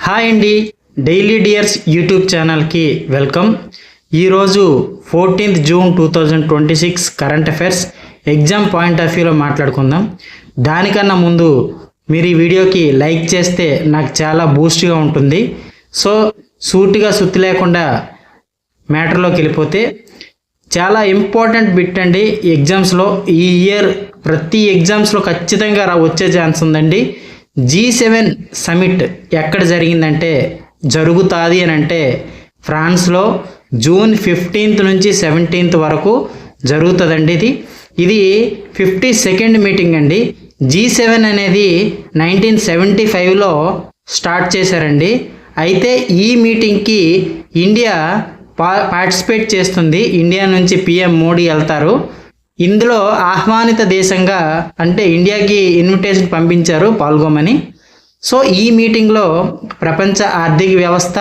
Hi అండి, daily dears YouTube ఛానల్కి welcome. ఈరోజు 14th June 2026 current affairs exam point of వ్యూలో మాట్లాడుకుందాం. దానికన్నా ముందు మీరు ఈ వీడియోకి లైక్ చేస్తే నాకు చాలా బూస్ట్గా ఉంటుంది. సో సూటిగా సుత్తి లేకుండా మ్యాటర్లోకి వెళ్ళిపోతే, చాలా ఇంపార్టెంట్ బిట్ అండి. ఎగ్జామ్స్లో ఈ ఇయర్ ప్రతి ఎగ్జామ్స్లో ఖచ్చితంగా వచ్చే ఛాన్స్ ఉందండి. G7 సమిట్ ఎక్కడ జరిగిందంటే, జరుగుతుంది అని అంటే ఫ్రాన్స్లో June 15th నుంచి 17th వరకు జరుగుతుందండి. ఇది 52nd మీటింగ్ అండి. G7 అనేది 1975లో స్టార్ట్ చేశారండి. అయితే ఈ మీటింగ్కి ఇండియా పార్టిసిపేట్ చేస్తుంది. ఇండియా నుంచి PM మోడీ వెళ్తారు. ఇందులో ఆహ్వానిత దేశంగా అంటే ఇండియాకి ఇన్విటేషన్ పంపించారు పాల్గొమని. సో ఈ మీటింగ్లో ప్రపంచ ఆర్థిక వ్యవస్థ,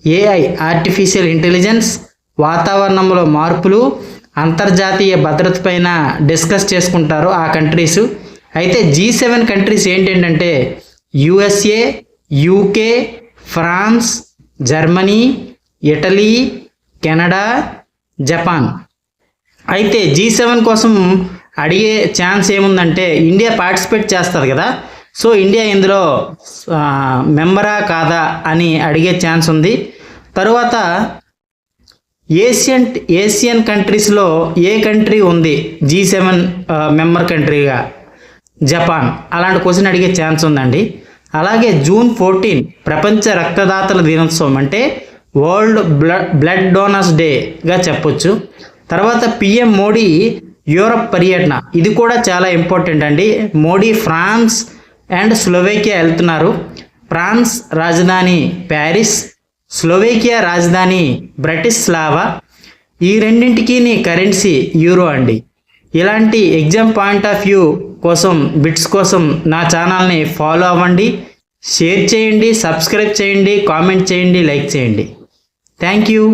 AI ఆర్టిఫిషియల్ ఇంటెలిజెన్స్, వాతావరణంలో మార్పులు, అంతర్జాతీయ భద్రత పైన డిస్కస్ చేసుకుంటారు ఆ కంట్రీస్. అయితే G7 కంట్రీస్ ఏంటంటే USA, UK, France, Germany, Italy, Canada, Japan. అయితే G7 కోసం అడిగే ఛాన్స్ ఏముందంటే, ఇండియా పార్టిసిపేట్ చేస్తుంది కదా, సో ఇండియా ఇందులో మెంబరా కాదా అని అడిగే ఛాన్స్ ఉంది. తరువాత ఏషియన్ కంట్రీస్లో ఏ కంట్రీ ఉంది G7 మెంబర్ కంట్రీగా? జపాన్. అలాంటి క్వశ్చన్ అడిగే ఛాన్స్ ఉందండి. అలాగే June 14 ప్రపంచ రక్తదాతల దినోత్సవం, అంటే వరల్డ్ బ్లడ్ డోనర్స్ డేగా చెప్పొచ్చు. తర్వాత PM మోడీ యూరప్ పర్యటన, ఇది కూడా చాలా ఇంపార్టెంట్ అండి. మోడీ ఫ్రాన్స్ అండ్ స్లోవేకియా వెళ్తున్నారు. ఫ్రాన్స్ రాజధాని ప్యారిస్, స్లోవేకియా రాజధాని బ్రటిస్లావా. ఈ రెండింటికి కరెన్సీ యూరో అండి. ఇలాంటి ఎగ్జామ్ పాయింట్ ఆఫ్ వ్యూ కోసం, బిట్స్ కోసం నా ఛానల్ని ఫాలో అవ్వండి, షేర్ చేయండి, సబ్స్క్రైబ్ చేయండి, కామెంట్ చేయండి, లైక్ చేయండి. Thank you.